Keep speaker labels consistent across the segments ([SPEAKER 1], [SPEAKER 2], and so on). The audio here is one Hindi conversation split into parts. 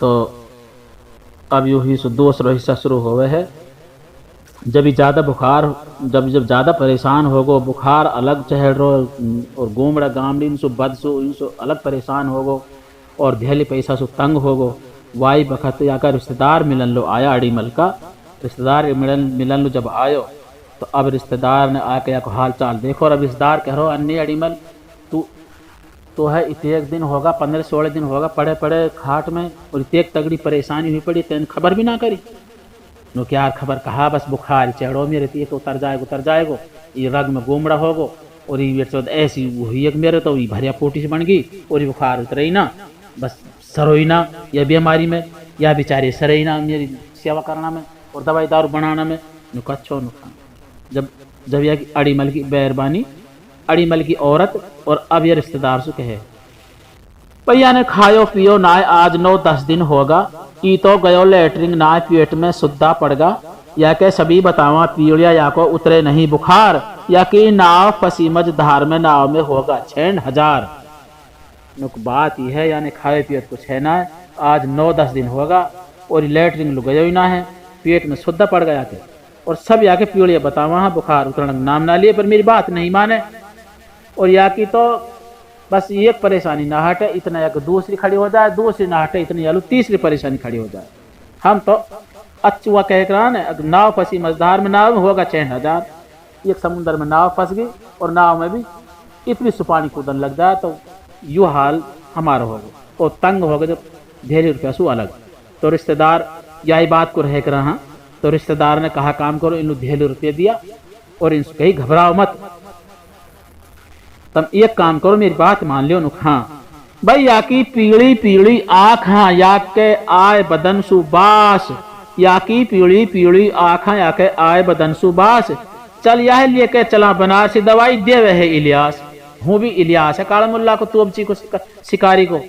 [SPEAKER 1] तो अब यूँ ही सो दूसरा हिस्सा शुरू होवे है। जब भी ज़्यादा बुखार, जब जब ज़्यादा परेशान होगो, बुखार अलग चढ़ रो और गोमड़ा गामड़ी इन सो बद सो इन सो अलग परेशान होगो और धेली पैसा सो तंग होगो, वाई बखत याका रिश्तेदार मिलन लो आया अड़ीमल का। रिश्तेदार मिलन मिलन लो जब आयो तो अब रिश्तेदार ने आके या हाल चाल देखो, और अब रिश्तेदार कह रहो अन्य अड़ीमल तू तो है इतने दिन होगा, 15-16 दिन होगा पड़े पड़े खाट में, और इतने तगड़ी परेशानी हुई पड़ी, तेन खबर भी ना करी। नो क्या खबर कहा, बस बुखार चढ़ो मेरे, तो उतर जाएगो, ये रग में गोमड़ा होगो, और ये ऐसी हुई मेरे तो ये भरिया पोटी से बन गई, और ये बुखार उतरे ही ना, बस सरोई ना यह बीमारी में, या बेचारे सरे ही ना मेरी सेवा करना में और दवाई दारू बनाना में। नु कच्छो नुकसान जब जब यह अड़ीमल की मेहरबानी, अड़ीमल की औरत, और अब ये रिश्तेदार से कहे भैया ने खायो पियो ना आज 9-10 दिन होगा, ई तो गयो लेटरिंग ना पेट में सुद्धा पड़गा, या के सभी बतावा पीड़िया या को उतरे नहीं बुखार, या कि नाव फसी मझधार में नाव में होगा 6000। नुक बात यह है यानी खाए पिए कुछ है ना, आज 9-10 दिन होगा और लेटरिंग लुक गयो ही ना है, पेट में सुद्धा पड़ गया के, और सब या के पीड़िया बतावा बुखार उतरने नाम ना लिए, पर मेरी बात नहीं माने, और या की तो बस एक परेशानी ना हटे इतना या दूसरी खड़ी हो जाए, दूसरी ना हटे इतनी यालू तीसरी परेशानी खड़ी हो जाए। हम तो अच्छुआ कह रहा है नाव फंसी मझधार में, नाव में होगा 6000, एक समुद्र में नाव फंस गई और नाव में भी इतनी सुपानी कूदन लग जाए, तो यू हाल हमारा होगा, तो तंग हो गए जब ढेरी रुपया सु अलग। तो रिश्तेदार यही बात को रह कर रहा, तो रिश्तेदार ने कहा काम करो, इन ढेरी रुपये दिया और इनसे कही घबराओ मत, तुम एक काम करो मेरी बात मान लियो नुक। हाँ भाई या की पीली पीली आँख, हाँ या के आय बदन सुबास, या की पीली पीली आँख या के आय बदन सुबास, चल यह लेके चला बनारसी दवाई दे वह इलियास, हूँ भी इलियास है काला मुल्ला को तोबची को शिकारी को,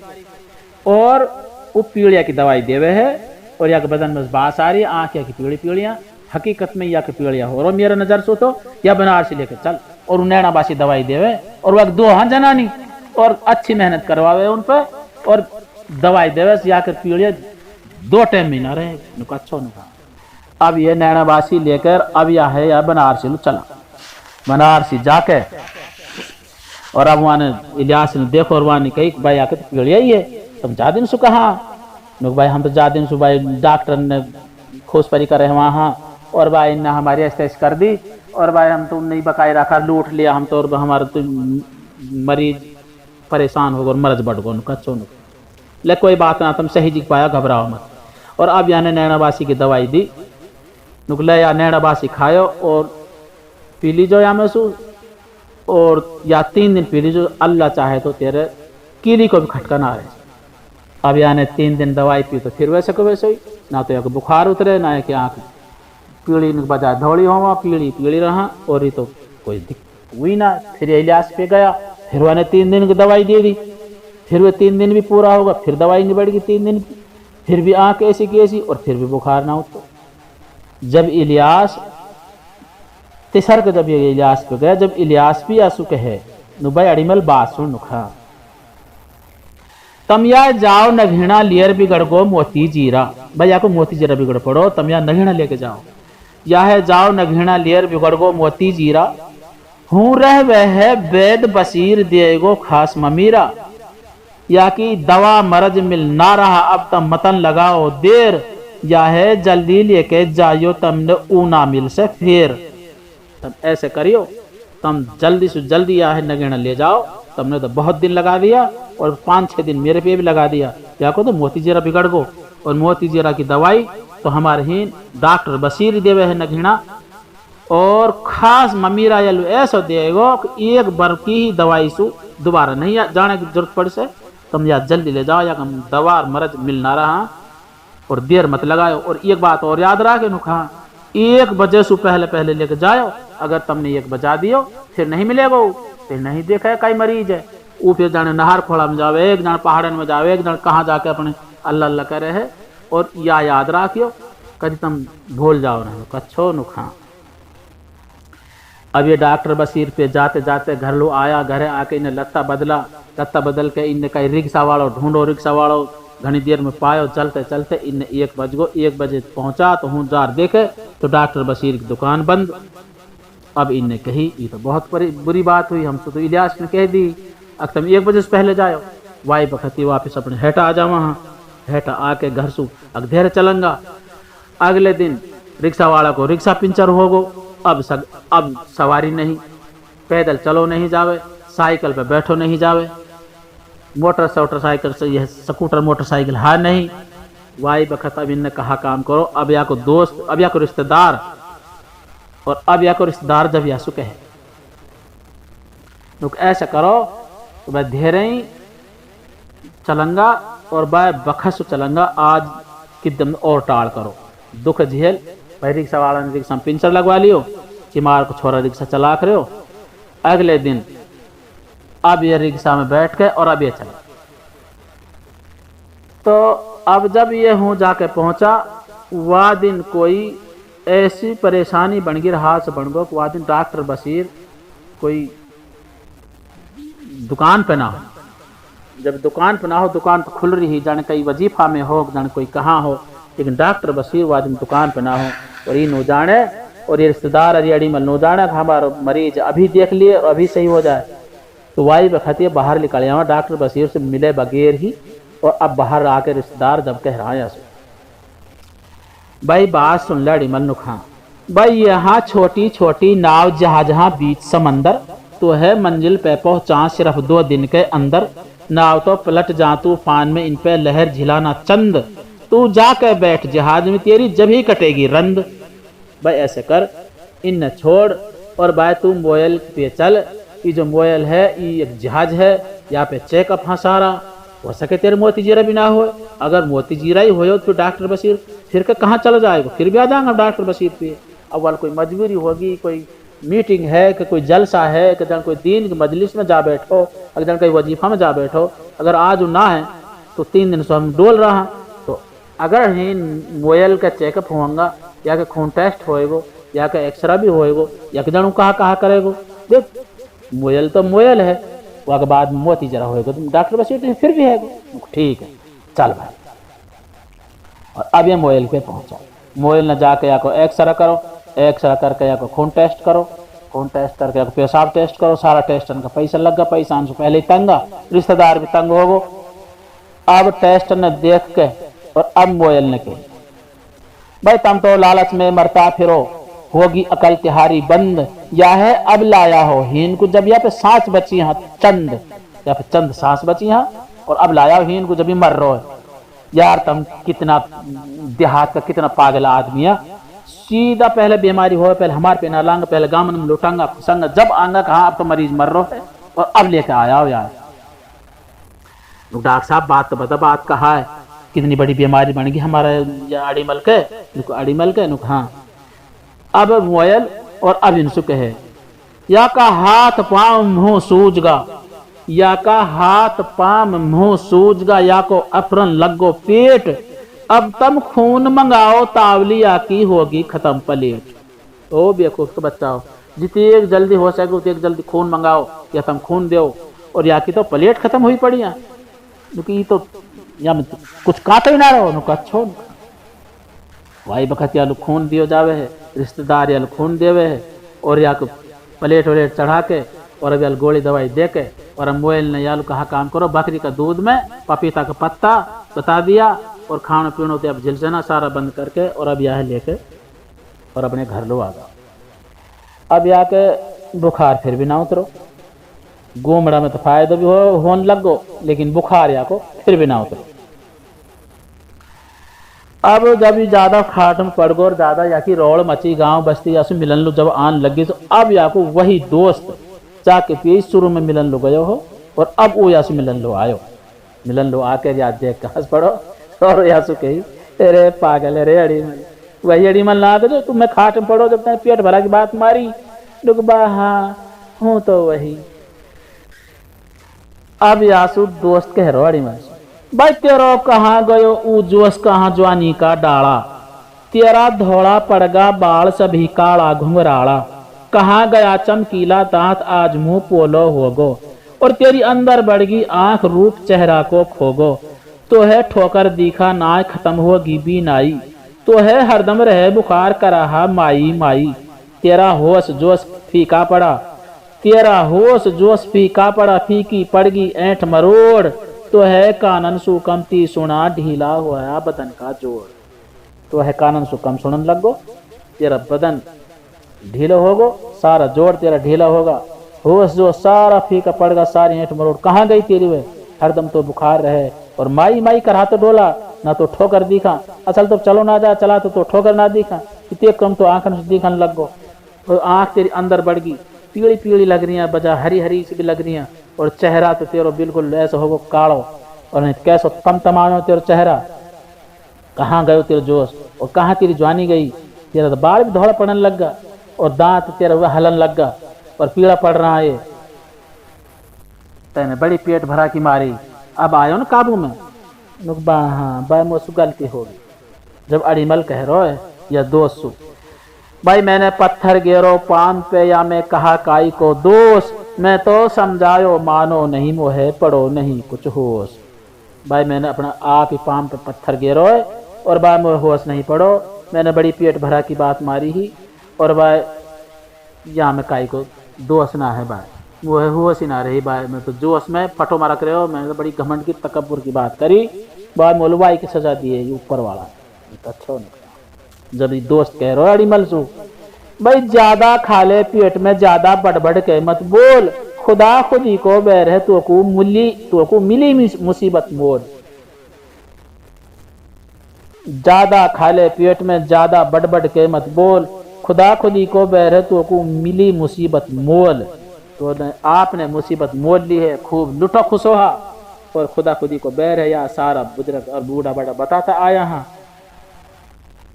[SPEAKER 1] और वो पीड़िया की दवाई देवे है, और या के बदन में बास आ रही है, आँख या की पीली पीड़िया, हकीकत में या के पीड़िया हो रहा मेरा नजर सो, तो या बनारसी लेके चल और नैना बासी दवाई देवे, और वह 2 हाँ जनानी और अच्छी मेहनत करवावे उन पर, और दवाई देवे या के पीड़िया 2 टाइम में ना रहे अच्छो नुका। अब ये नैना बासी लेकर अब यह है या बनारसी चला, बनारसी जाके और अब वहाँ ने इलियास ने देखो, और वहाँ ने कही भाई आके तो पीड़िया ही है, तुम जा दिन सु कहा नुक भाई, हम तो जा दिन सु भाई डॉक्टर ने खोज परी करे वहाँ, और भाई ने हमारी ऐसे कर दी, और भाई हम तो नहीं बकाई रखा, लूट लिया हम तो, और हमारा तो मरीज परेशान हो गए और मरज बढ़ गो कच्चो नुक, ले कोई बात ना तुम सही जी पाया घबराओ मत। और अब याने नैनाबासी की दवाई दी नुक, ले या नैनाबासी खायो और पी लीजो या मैसू, और या 3 दिन पी लीजो, अल्लाह चाहे तो तेरे कीली को भी खटका ना रहे। अब याने 3 दिन दवाई पी तो फिर वैसे को वैसे ही, ना तो या बुखार उतरे ना कि आँख पीली बजाय धौड़ी हो, पीली पीली रहा, और ये तो कोई दिक्कत हुई ना। फिर इलियास पे गया, फिर वह 3 दिन की दवाई दे दी, फिर वह 3 दिन भी पूरा होगा, फिर दवाई नहीं बढ़ेगी 3 दिन की, फिर भी आँख ऐसी की ऐसी, और फिर भी बुखार ना उठो। जब इलियास तीसर के जब ये इलियास पे गया, जब इलियास भी आंसू कहे नुबाई अड़ीमल बात सुन नुखा, तम या जाओ नघीना लियर बिगड़ गो मोती जीरा, भाई या को मोती जीरा बिगड़ पड़ो, तम या नघीना लेके जाओ, या है जाओ नघीना लियर बिगड़ गो मोती जीरा, हूँ रह वह है वेद बसीर देगो खास ममीरा, या कि दवा मरज मिल ना रहा अब तम मतन लगाओ देर, या है जल्दी लेके जाइयो तमने ऊना मिल से फिर। तब ऐसे करियो, तम जल्दी से जल्दी या है नगीना ले जाओ, तुमने तो बहुत दिन लगा दिया और 5-6 दिन मेरे पे भी लगा दिया, या को तो मोती जीरा बिगड़ गो, और मोती जीरा की दवाई तो हमारे ही डॉक्टर बसीर देवे है नगीना, और खास ममीरा या ऐसा देगो कि 1 बार की ही दवाई सु दोबारा नहीं जाने की जरूरत पड़ से, तुम या जल्दी ले जाओ, या दवा मरज मिल ना रहा और देर मत लगाओ। और एक बात और याद रखे नुखा, 1 बजे से पहले लेके जाओ, अगर तुमने 1 बजा दियो फिर नहीं मिलेगा, फिर नहीं देखा है कई मरीज है वो, फिर जाने नहर खोला में जावे, एक जन पहाड़न में जावे, एक जन कहाँ जाके अपने अल्लाह अल्लाह करे है। और या याद रखियो कभी तुम भूल जाओ ना कच्छो नुखा। अब ये डॉक्टर बसीर पे जाते जाते घर लो आया, घरे आके इन्हें लत्ता बदला, लत्ता बदल के इन्हें कहीं रिक्शा वालों ढूंढो, रिक्शा वालों घनी देर में पायो, चलते चलते इन 1 बज गो। 1 बजे पहुंचा तो हूँ जार देखे तो डॉक्टर बशीर की दुकान बंद। अब इनने कही ये तो बहुत बुरी बात हुई, हमसे तो इलियास ने कह दी अब तुम 1 बजे से पहले जाओ। वाई बखती वापस अपने हेठा आ जाओ। वहाँ हेठा आके घर से अगधेर चलंगा। अगले दिन रिक्शा वाला को रिक्शा पंचर हो गो। अब सवारी नहीं, पैदल चलो नहीं जावे, साइकिल पे बैठो नहीं जावे, मोटरसाइकिल से यह स्कूटर मोटरसाइकिल है नहीं। वाई बखत अब इनने कहा काम करो, अब या को दोस्त, अब या को रिश्तेदार, और अब या को रिश्तेदार जब यासु कहे तो ऐसा करो तो मैं धेरे ही चलंगा और बाय बखस चलंगा, आज की दम और टाल करो, दुख झेल। भाई रिक्शा वाला ने रिक्शा में पिंचर लगवा लियो कि मार को छोरा रिक्शा चला कर हो। अगले दिन अब ये रिक्शा में बैठ के और अब ये चला। तो अब जब ये हूँ जाके पहुंचा, वह दिन कोई ऐसी परेशानी बन गई, हाथ से बन गो। वह दिन डॉक्टर बशीर कोई दुकान पे ना हो। जब दुकान पे ना हो, दुकान तो खुल रही, जाने कई वजीफा में हो, जाने कोई कहाँ हो, लेकिन डॉक्टर बशीर वह दिन दुकान पे ना हो। और ये नो जाने और ये रिश्तेदार अड़ी मल नो जाने हमारा मरीज अभी देख लिए और अभी सही हो जाए। तो वाई बखतिया बाहर निकल आवा डॉक्टर बशीर से मिले बगैर ही। और अब बाहर आके रिश्तेदार जब कह रहा है भाई बात सुन ले अड़ी मल खां, भाई यहाँ छोटी छोटी नाव जहाँ बीच समंदर तो है, मंजिल पे पहुंचा सिर्फ 2 दिन के अंदर। नाव तो पलट जा तूफान में, इन पे लहर झिलाना चंद, तू जाके बैठ जहाज में तेरी जब ही कटेगी रंद। भाई ऐसे कर, इन छोड़ और भाई तू मोयल पे चल। ये जो मोयल है ये एक जहाज है, यहाँ पे चेकअप हंसारा हो सके तेरे मोती जीरा भी ना हो। अगर मोती जीरा ही हो तो डॉक्टर बशीर फिर के कहाँ चला जाएगा, फिर भी आ जाएगा डॉक्टर बशीर पे। अब वाल कोई मजबूरी होगी, कोई मीटिंग है कि कोई जलसा है कि जन कोई दीन की मजलिस में जा बैठो, अगर जन कोई वजीफा में जा बैठो, अगर आज ना है तो 3 दिन से हम डोल रहा। तो अगर ही मोयल का चेकअप होगा, या के खून टेस्ट होएगो, या के एक्सरा भी होएगो, या के जानू कहाँ करेगो। देख मोयल तो मोयल है, वह के बाद मोती जरा होएगा तो डॉक्टर बशीर फिर भी है। ठीक है चल भाई। और अब ये मोयल पे पहुंचा। मोयल न जाके या को एक्सरा करो, एक्सरा करके या को खून टेस्ट करो, खून टेस्ट करके या को पेशाब टेस्ट करो। सारा टेस्ट का पैसा लग गया, पैसा से पहले ही तंगा, रिश्तेदार भी तंग हो गो। अब टेस्ट ने देख के और अब मोयल ने कही भाई तुम तो लालच में मरता फिरो, होगी अकल तिहारी बंद, या है अब लाया हो हीन को जब यहाँ पे सांस बची यहाँ चंद, या पे चंद सांस बची यहाँ, और अब लाया हो हीन को जब भी मर रहे हो। यार तुम कितना देहात का कितना पागल आदमी है। सीधा पहले बीमारी हो, पहले हमारे पे ना लांगा, पहले गांव में लुटांगा फुसंगा, जब आंगा कहा अब तो मरीज मर रहा है और अब लेके आया हो। यार डॉक्टर साहब बात तो बता, बात कहा है, कितनी बड़ी बीमारी बन गई हमारा अड़ीमल के नुक। हाँ अब मोयल और अब इनसु कहे या का हाथ पांव मुंह सूजगा, या का हाथ पांव मुंह सूजगा, या को अफरन लगो पेट, अब तम खून मंगाओ तावली या की होगी खत्म प्लेट। ओ बेवकूफ तो बच्चा हो, जितने जल्दी हो सके उतने जल्दी खून मंगाओ या तुम खून दो, और या की तो प्लेट खत्म हुई पड़ी है, क्योंकि तो या में कुछ काटे ना रहो नुका छोड़। भाई बखत या खून दियो जावे है, रिश्तेदार या खून देवे है, और या प्लेट वलेट चढ़ा के और अब गोली दवाई दे के, और मोबाइल ने यालू कहा काम करो, बकरी का दूध में पपीता का पत्ता बता दिया, और खाना पीना तो अब झिलझना सारा बंद करके और अब यह लेके और अपने घर लो आ गया। अब या के बुखार फिर भी ना उतरो, गोमड़ा में तो फायदा भी होने लग गो, लेकिन बुखार या को फिर भी ना उतरो। अब जब ज्यादा खाट में पड़ गो और ज्यादा या की रोड़ मची गांव बस्ती या मिलन लो जब आन लगी, तो अब या को वही दोस्त जाके पी शुरू में मिलन लो गयो हो, और अब वो या मिलन लो आयो। मिलन लो आके याद देख के हंस पड़ो, और यासु कही अरे पागल रे अड़ी मन, वही अड़ी मन ला दो तुम मैं खाट में पड़ो जब तक पेट भरा की बात मारी। डुकबा हाँ हूँ तो वही। अब यासु दोस्त कह रो अड़ी मन, भाई तेरो कहाँ गयो ऊ जोश कहाँ जवानी का डाला, तेरा धोड़ा पड़गा बाल सभी काला घुंघराला, कहाँ गया चमकीला दांत आज मुंह पोलो होगो, और तेरी अंदर बढ़गी आंख रूप चेहरा को खोगो, तो है ठोकर दिखा नाय खत्म होगी भी नाई, तो है हरदम रहे बुखार कराहा माई माई, तेरा होश जोश फीका पड़ा, तेरा होश जोश फीका पड़ा, फीकी पड़गी ऐंठ मरोड़, तो है कानन सुकमती सुना ढीला हुआ बदन का जोड़। तो है कानन सुकम सुनन लग गो, तेरा बदन ढीलो होगो, सारा जोड़ तेरा ढीला होगा, होश जो सारा फीका पड़गा, सारी ऐंठ मरोड़ कहाँ गई तेरी वे, हरदम तो बुखार रहे। और माई माई कर हाथ डोला ना तो ठोकर दिखा, असल तो चलो ना जा चला तो ठोकर ना दिखा, इतने कम तो आंखन से दिखन लग गो, और आंख तेरी अंदर बढ़ गई, पीली पीली लग रही है, बजा हरी हरी सी भी लग रही है, और चेहरा तो तेरो बिल्कुल ऐसा होगो काड़ो, और कैसो तम तमानो तेरा चेहरा, कहाँ गयो तेरा जोश, और कहाँ तेरी जवानी गई, तेरा तो बाल भी धौड़ा पड़ने लग गया, और दांत तेरा हुआ हलन लग गया, और पीड़ा पड़ रहा है, तेने बड़ी पेट भरा की मारी, अब आयो ना काबू में। हाँ भाई मुझसे गलती होगी, जब अड़ीमल कह रो है या दोस्त सु भाई मैंने पत्थर गेरो पान पे या मैं कहा काई को दोष, मैं तो समझायो मानो नहीं मोहे पड़ो नहीं कुछ होश। भाई मैंने अपना आप ही पाम पे पत्थर गेरो है और भाई मोहे होश नहीं पड़ो, मैंने बड़ी पेट भरा की बात मारी ही, और भाई या मैं काई को दोष ना है भाई, वो है होश ही ना रही भाई, मैं तो जोश में फटो मारक रहे हो, मैंने तो बड़ी घमंड की तकब्बुर की बात करी, भाई मोलवाई की सजा दिए ऊपर वाला। अच्छा नहीं, जब ये दोस्त कह रहे हो अड़ीमल सु भाई ज्यादा खा ले पेट में ज्यादा बड़बड़ के मत बोल, खुदा खुदी को बैर है तो को मिली मुसीबत मोल। ज्यादा खा ले पेट में ज्यादा बड़बड़ के मत बोल, खुदा खुदी को बैर है तो को मिली मुसीबत मोल। तो आपने मुसीबत मोल ली है, खूब लुटो खुशोहा, और खुदा खुदी को बैर है या सारा बुजुर्ग और बूढ़ा बड़ा बताता आया। हाँ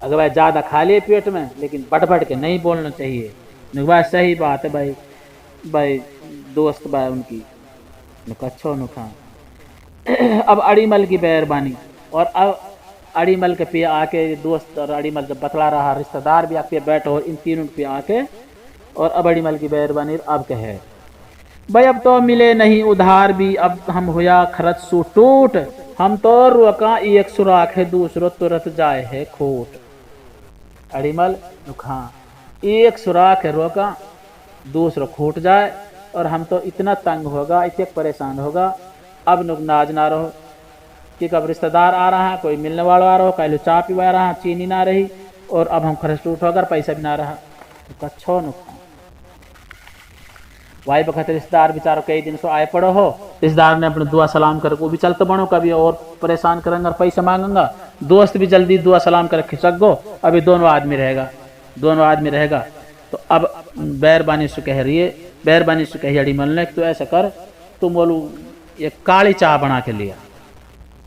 [SPEAKER 1] अगर भाई ज्यादा खा लिए पेट में लेकिन बढ़ बढ़ के नहीं बोलना चाहिए, भाई सही बात है भाई, भाई दोस्त भाई उनकी अच्छो नुखा। अब अड़ीमल की मेहरबानी, और अब अड़ीमल के पे आके दोस्त और अड़ीमल जब बतला रहा, रिश्तेदार भी आके बैठो, और इन तीनों पे आके, और अब अड़ीमल की मेहरबानी अब कहे भाई अब तो मिले नहीं उधार भी, अब हम हुआ खरच सु टूट, हम तो रोका एक सुराख है दूसरो तुरंत जाए है खोट। अड़ीमल नुखा एक सुराख है रोका दूसरो खूट जाए, और हम तो इतना तंग होगा इतने परेशान होगा, अब नुक नाज ना रहो कि कब रिश्तेदार आ रहा है, कोई मिलने वाला आ रहा हो, कल चाय पिवा रहा, चीनी ना रही, और अब हम खर्च टूट होकर पैसा भी ना रहा, तो अच्छो नुकसान। वाई बखत रिश्तेदार बेचारो कई दिन से आए पड़ो हो, रिश्तेदार ने अपने दुआ सलाम कर वो भी चलते बनो, कभी और परेशान करेंगे और पैसा मांगेंगा, दोस्त भी जल्दी दुआ सलाम कर खिसक गो, अभी दोनों आदमी रहेगा। तो अब बैरबानी से कह रही है, बैरबानी से कही अड़ीमल ने तो ऐसा कर, तुम बोलू ये काली चाय बना के लिया,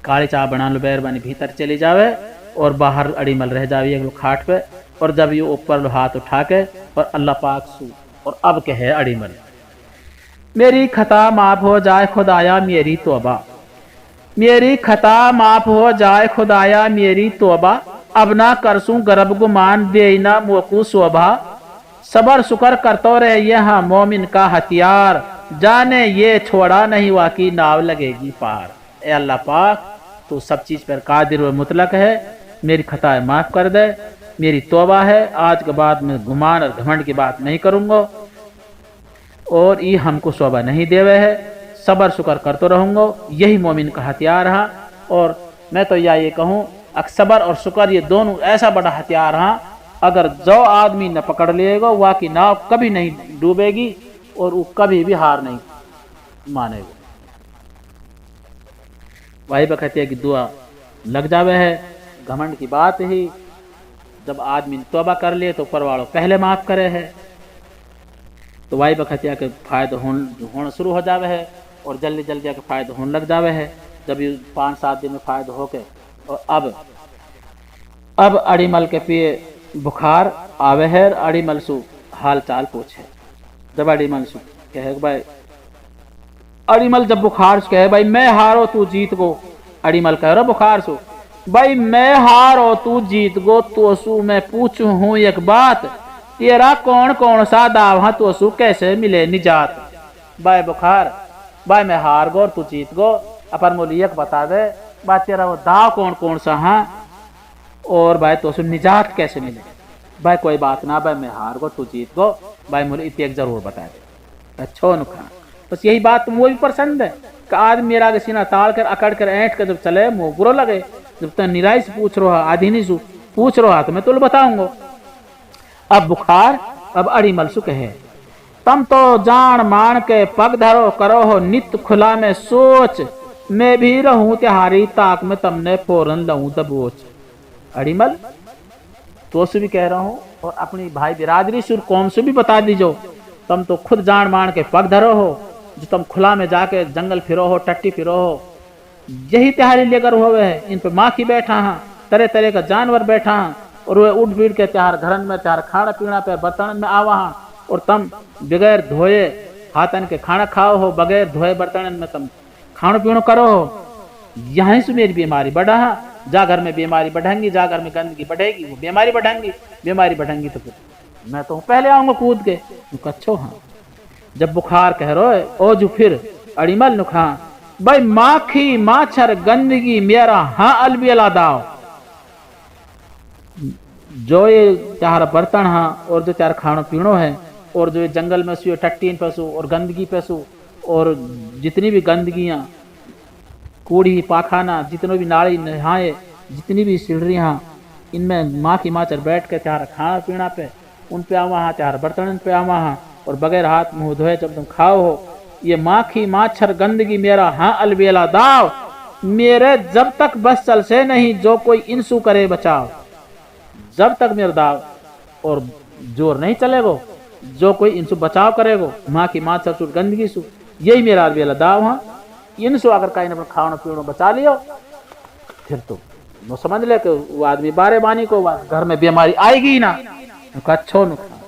[SPEAKER 1] काली चाय बना लो, बैरबानी भीतर चली जावे और बाहर अड़ीमल रह जावे एक लोग खाट पे, और जब ये ऊपर हाथ उठा के और अल्लाह पाक सू, और अब कहे अड़ीमल मेरी खता माफ हो जाए खुदाया मेरी तौबा, मेरी खता माफ हो जाए खुदाया मेरी तौबा, अब ना करसूं गर्ब गुमान देना मोकू शोभा, सबर शुक्र करतो रहे यह मोमिन का हथियार, जाने ये छोड़ा नहीं वाकी नाव लगेगी पार। ए अल्लाह पाक तू सब चीज पर कादिर व मुतलक है, मेरी खताएं माफ कर दे, मेरी तौबा है, आज के बाद मैं गुमान और घमंड की बात नहीं करूंगा, और ये हमको शोभा नहीं देवे है, सबर शुक्र करते रहूँगा, यही मोमिन का हथियार है। और मैं तो ये कहूँ सबर और शुक्र ये दोनों ऐसा बड़ा हथियार है, अगर जो आदमी न पकड़ लेगा वह की नाव कभी नहीं डूबेगी और वो कभी भी हार नहीं मानेगा। वही बखतिया की दुआ लग जावे है, घमंड की बात ही, जब आदमी तौबा कर ले तो ऊपर वालों पहले माफ करे है, तो वही बखतिया के फायदा होना शुरू हो जावे है, और जल्दी जल्दी आके फायदा होने लग जावे है, जब ये 5-7 दिन में फायदा होके। और अब अड़ीमल के पिए बुखार आवे है, अड़ीमल सु हाल चाल पूछे, जब अड़ीमल सु कहे भाई, अड़ीमल जब बुखार से कहे भाई मैं हारो तू जीत गो, अड़ीमल कह रहा बुखार सु भाई मैं हारो तू जीत गो, तो सु मैं पूछू हूँ एक बात, तेरा कौन कौन सा दावा तो सु कैसे मिले निजात। भाई बुखार भाई मैं हार गो तू जीत गो, अपन मोलियक बता दे बात तेरा वो दाव कौन कौन सा है और भाई तो उसमें निजात कैसे मिले। भाई कोई बात ना भाई, मैं हार गो तू जीत गो भाई, मुझे इतने जरूर बता दे। अच्छा नुकसान बस यही बात तुम वो भी पसंद है कि आदमी मेरा के सीना ताड़ कर अकड़ कर ऐंठ कर जब चले मुँह बुरो लगे। जब तक निराई से पूछ रहा आधी नहीं सु पूछ रहा तो मैं तुल बताऊंगा। अब बुखार अब अड़ी मलसु कहे, तम तो जान मान के पग धरो करो हो नित खुला में सोच, मैं भी रहूं त्योहारी ताक में तमने फोरन लऊं दबोच। अड़ीमल तो से भी कह रहा हूं और अपनी भाई बिरादरी सुर कौम से भी बता दीजो, तुम तो खुद जान मान के पग धरो हो, जो तुम खुला में जाके जंगल फिरो हो टट्टी फिरो हो, यही त्योहारी लेकर हुए है। इन पे माखी बैठा हाँ, तरह तरह का जानवर बैठा हाँ, और वे उठ भीड़ के त्योहार घरन में त्योहार खाना पीना पे बर्तन में आवा हाँ, और तुम बगैर धोए हाथन के खाना खाओ हो, बगैर धोए बर्तन में तुम खानो पीनो करो हो। यहीं से मेरी बीमारी बढ़ा हाँ, जा घर में बीमारी बढ़ेंगी, जा घर में गंदगी बढ़ेगी, वो बीमारी बढ़ेंगी, बीमारी बढ़ेंगी तो फिर मैं तो पहले आऊंगा कूद के। अच्छो हाँ जब बुखार कह रहे ओ जो फिर अड़ीमल नुखा भाई माखी माछर गंदगी मेरा हाँ अलबियला दाव। जो ये चार बर्तन हाँ और जो चार खानो पीनो है और जो ये जंगल में सु टट्टीन पैसू और गंदगी पैसू और जितनी भी गंदगियाँ कूड़ी पाखाना जितने भी नाली नहाए जितनी भी सीढ़ी हाँ, इनमें माँ की माचर बैठ के चार खाना पीना पे उन पे आवा हाँ, चार बर्तन पे आवा हाँ, और बगैर हाथ मुंह धोए जब तुम खाओ हो, ये माखी माछर गंदगी मेरा हाँ अलबेला दाव। मेरे जब तक बस चल से नहीं जो कोई इंसू करे बचाओ, जब तक मेरा दाव और जोर नहीं चलेगो जो कोई इंसू बचाव करेगो, माँ की माछर सु गंदगी सु यही मेरा अलबेला दाव हाँ। इनसो अगर कहीं अपना खाना पीना बचा लियो फिर तो वो समझ ले कि वो आदमी बारे बानी को घर में बीमारी आएगी ही ना। अच्छो नुकसान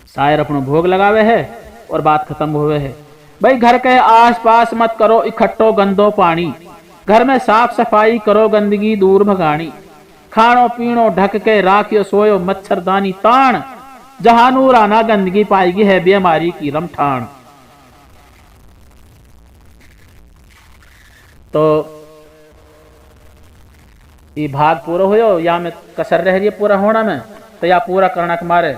[SPEAKER 1] शायर अपना भोग लगावे है और बात खत्म हुए है। भाई घर के आस पास मत करो इकट्ठो गंदो पानी, घर में साफ सफाई करो गंदगी दूर भगानी, खानो पीनो ढक के राखियो सोयो मच्छरदानी तान, जहां नूर आना गंदगी पाएगी है बीमारी की रमठान। तो ये भाग पूरा हो या मैं कसर रह रही है पूरा होना में, तो या पूरा करना के मारे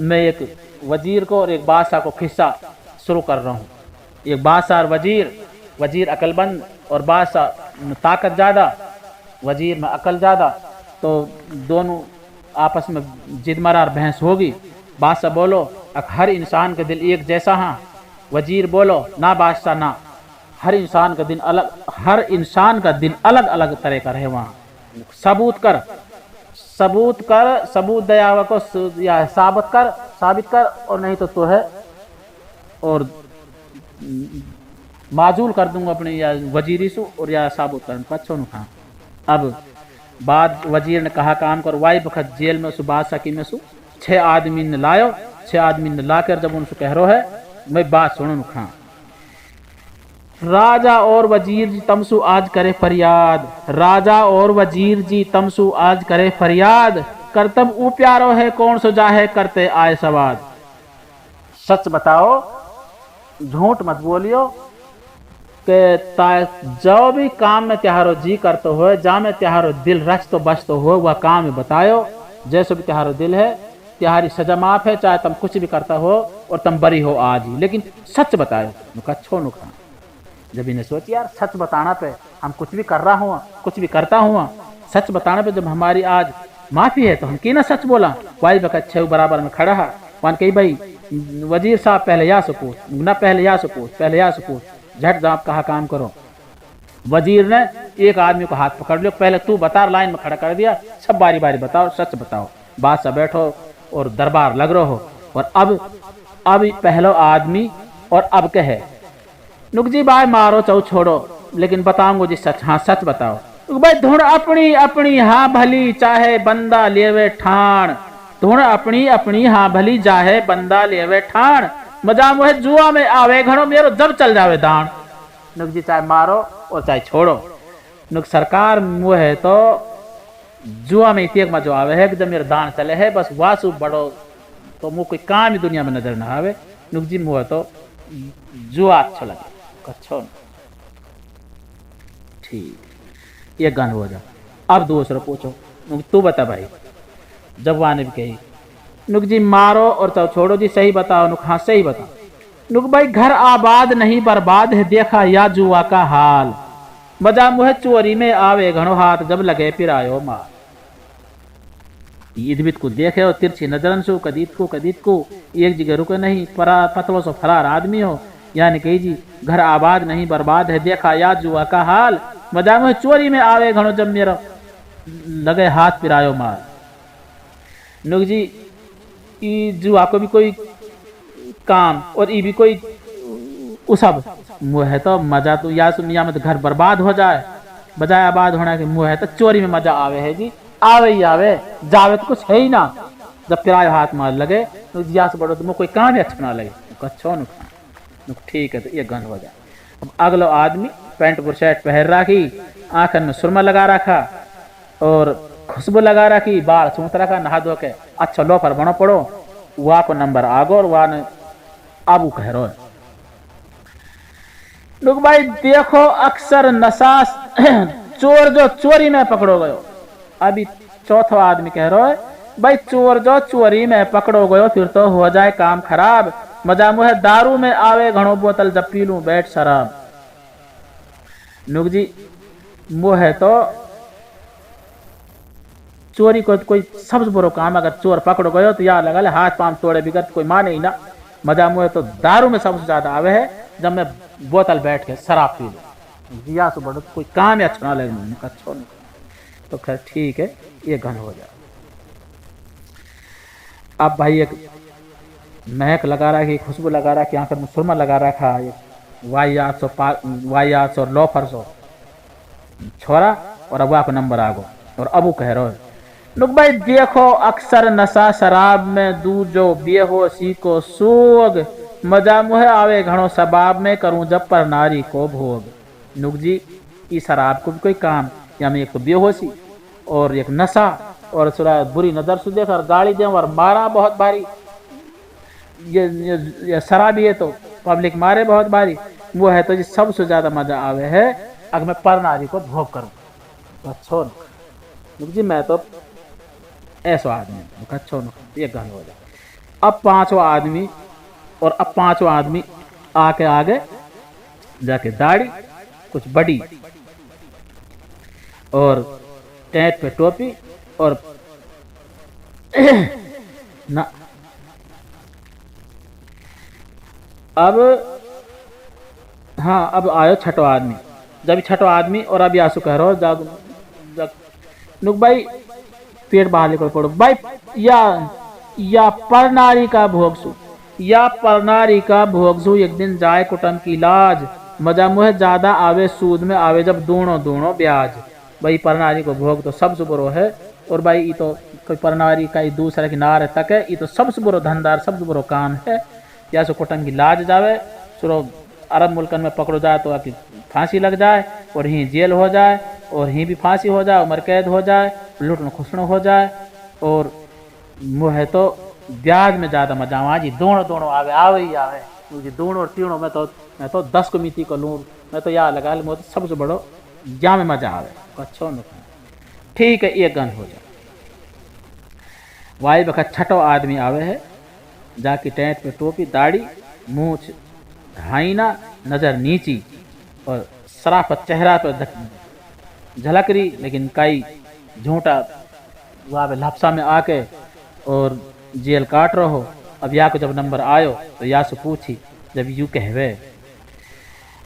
[SPEAKER 1] मैं एक वजीर को और एक बादशाह को किस्सा शुरू कर रहा हूँ। एक बादशाह और वजीर अकलबंद और बादशाह में ताकत ज़्यादा, वजीर में अकल ज़्यादा, तो दोनों आपस में जिद मरार बहस होगी। बादशाह बोलो हर इंसान का दिल एक जैसा हाँ, वजीर बोलो ना बादशाह ना, हर इंसान का दिन अलग, हर इंसान का दिन अलग अलग तरह का रहे। वहाँ सबूत कर सबूत दयावा को या साबित कर और नहीं तो है और माजूल कर दूंगा अपने या वजीरी सु और या साबुत कर अच्छो नु खा। अब बाद वजीर ने कहा काम कर वाई बखत जेल में सु बादशाह की में सु 6 आदमी ने लायो, 6 आदमी ने लाकर जब उनसे कह रो है मैं बात सुनो नु खा। राजा और वजीर जी तमसु आज करे फरियाद, राजा और वजीर जी तमसु आज करे फरियाद, करतब ऊ प्यारो है कौन सो जाहे करते आए सवाद। सच बताओ झूठ मत बोलियो कि जो भी काम में त्योहारो जी करते हो, जा में त्योहारो दिल रच तो बच तो हो, वह काम में बतायो। जैसे भी त्योहारो दिल है त्योहारी सजा माफ है, चाहे तुम कुछ भी करता हो और तुम बरी हो आज ही, लेकिन सच बतायो। अच्छो नुकसान जब इन्हें सोच यार सच बताना पे हम कुछ भी कर रहा हूँ कुछ भी करता हूँ, सच बताने पे जब हमारी आज माफी है तो हम की ना सच बोला। वाई बकत 6 बराबर में खड़ा है वन कही भाई वजीर साहब पहले या सपूत ना पहले या सपूत झट जाप कहा काम करो। वजीर ने एक आदमी को हाथ पकड़ लिया, पहले तू बता, लाइन में खड़ा कर दिया, सब बारी बारी बताओ सच बताओ। बादशाह बैठो और दरबार लग रहो और अब पहलो आदमी और अब कहे नुकजी भाई मारो चाहो छोड़ो लेकिन बताऊंगो जी सच, हाँ सच बताओ। भाई धुन अपनी अपनी हाँ भली चाहे बंदा लेवे ठाण, धुन अपनी अपनी हाँ भली चाहे बंदा लेवे ठाण, मजा मुहे जुआ में आवे घड़ो मेरो जब चल जावे दान। नुक जी चाहे मारो और चाहे छोड़ो, नुक सरकार मुहे तो जुआ में इतने मजा आवे है कि जब मेरा दान चले है बस वासु बड़ो तो मुँह कोई काम ही दुनिया में नजर ना आवे। नुक जी मुहे तो जुआ अच्छा लगे। अच्छा ठीक। ठीक, ये गन हो जा। अब दूसरा पूछो, तू बता भाई। जवान भी कही, नुक जी मारो और तो छोड़ो जी, सही बताओ। नुक हाँ सही बताओ। नुक भाई घर आबाद नहीं बर्बाद है, देखा या जुआ का हाल। मजा मुहे चोरी में आवे घणो हाथ, जब लगे फिर आयो मार। ईद बीत को देखे हो तिरछी नजरन सो, कदीत को एक जगह रुके नहीं, पतलो सो फरार आदमी हो। यानी कही जी घर आबाद नहीं बर्बाद है, देखा या जुआ का हाल। मजा मुहे चोरी में आवे घणो, जब मेरा लगे हाथ पिरायो मार। नुक जी ई जुआ को भी कोई काम और ई भी कोई उसब मुहे तो मजा तो या सुनिया में तो घर बर्बाद हो जाए, बजाय आबाद होना के मुहे तो चोरी में मजा आवे है जी। आवे ही आवे, जावे तो कुछ है ही ना। जब किराए हाथ मार लगे तो जिया से बड़ो तो कोई काम ही अच्छा ना लगे। अच्छा नुक ठीक है, तो ये गन हो जाए। अब अगलो आदमी पैंट बुशर्ट पहन रखी, आंखन में सुरमा लगा रखा और खुशबू लगा रखी, बाल सूत रखा, नहा धो के अच्छा लोफर बनो पड़ो। वहाँ को नंबर आगो और वहाँ ने आबू कह रो। लोग भाई देखो अक्सर नशा चोर जो चोरी में पकड़ो गयो। अभी चौथा आदमी कह रहा है भाई चोर जो चोरी में पकड़ो गयो, फिर तो हो जाए काम खराब। मजा मुहे दारू में आवे घणो, बोतल जब पी लूं बैठ शराब। नुक जी मुहे तो चोरी को कोई सबसे बुरो काम, अगर चोर पकड़ो गयो तो या लगा ले हाथ पांव तोड़े बिगड़ कोई माने ही ना। मजा मुहे तो दारू में सबसे ज्यादा आवे है, जब मैं बोतल बैठ के शराब पी लूं। जिया से बड़ो कोई काम ही अच्छा ना लगे। अच्छा तो खैर ठीक है, ये गन हो जाए। अब भाई एक महक लगा रखी, खुशबू लगा रखी, आंखों में सुरमा लगा रखा, वाहियात सौ लोफर सो छोरा और अबुआ को नंबर आगो और अबू कह रहे हो। लोग भाई देखो अक्सर नशा शराब में दूध जो बेहोशी को सोग। मजा मुहे आवे घणो सबाब में, करूं जब पर नारी को भोग। नुक जी ई शराब को भी कोई काम, या में एक तो बेहोशी और एक नशा और सुरा बुरी नजर से देख और गाड़ी दे और मारा बहुत भारी। ये शराबी है तो पब्लिक मारे बहुत भारी। वो है तो जी सबसे ज्यादा मजा आवे है अगर मैं पर नारी को भोग करूं। अच्छो नुक जी मैं तो ऐसा आदमी अच्छो ये गल हो जाए। अब पांचवा आदमी, और अब पांचवा आदमी आके आगे जाके दाढ़ी कुछ बड़ी और टेंट पे टोपी और ना। अब हाँ, अब आयो छठो आदमी। जब छठो आदमी और अभी आंसू कह रहा हो जाग नुक भाई पेट बाहर निकल पड़ो भाई। या पर नारी का भोगसू, या पर नारी का भोगसू, एक दिन जाए कुटम की लाज। मजा मुहे ज्यादा आवे सूद में आवे, जब दोनों दोनों ब्याज। भाई पर नारी को भोग तो सबसे बुरो है, और भाई ये तो कोई पर नारी का दूसरे की नार तक है, ये तो सबसे बुरो धंधार सबसे बुरो काम है। या सो कुटम की लाज जावे, सुरो अरब मुल्कन में पकड़ो जाए तो आपकी फांसी लग जाए और यहीं जेल हो जाए और यहीं भी फांसी हो जाए, उम्र कैद हो जाए, लुटनो खुशनो हो जाए। और मुहे तो ब्याज में ज्यादा मजा आवा जी, दोनों दोनों आवे ही आवे। क्योंकि दोनों और तीनों में तो मैं तो 10 को मिति को लूँ, मैं तो या लगा तो सबसे बड़ो या में मजा आवे। अच्छा ठीक है, ये गन हो जाए। वाई बखत छठो आदमी आवे है, जाके टेंट पे टोपी दाढ़ी मूछ ढाईना नजर नीची और सराफत चेहरा पर झलक रही, लेकिन कई झूठा वहाँ लपसा में आके और जेल काट रहो। अब या को जब नंबर आयो तो या से पूछी, जब यू कहवे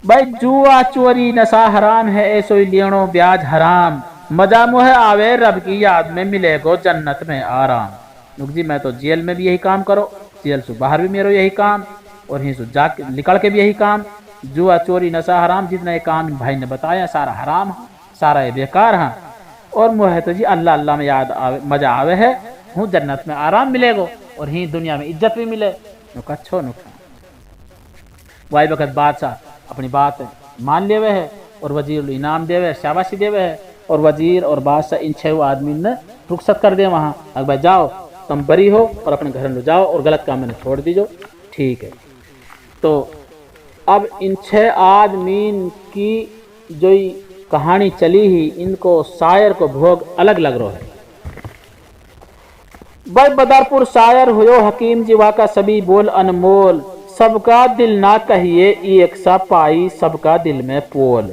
[SPEAKER 1] भाई जुआ चोरी नशा हराम है, ऐसो ही लेनो ब्याज हराम। मजा मुहे आवे रब की याद में, मिलेगो जन्नत में आराम। नुक जी मैं तो जेल में भी यही काम करो, जेल से बाहर भी मेरा यही काम, और यहीं से जाके निकल के भी यही काम। जुआ चोरी नशा हराम, जितना ये काम भाई ने बताया सारा हराम है, सारा ये बेकार है। और मुहे तो जी अल्लाह अल्लाह में याद आवे, मजा आवे है, हूँ जन्नत में आराम मिलेगो और यहीं दुनिया में इज्जत भी मिले। नुक अच्छो नुक वाई वक्त बादशाह अपनी बात मान लेवे है और वजीर इनाम देवे, शाबाशी देवे है। और वजीर और बादशाह इन 6 आदमी ने रुखसत कर दे वहाँ, अगर भाई जाओ तुम बरी हो और अपने घर में जाओ और गलत काम में छोड़ दीजो। ठीक है, तो अब इन 6 आदमी की जो कहानी चली ही, इनको शायर को भोग अलग लग रहा है। भाई बदरपुर शायर हुयो हकीम जीवा का सभी बोल अनमोल, सबका दिल ना कहिए एक सा पाई सबका दिल में पोल।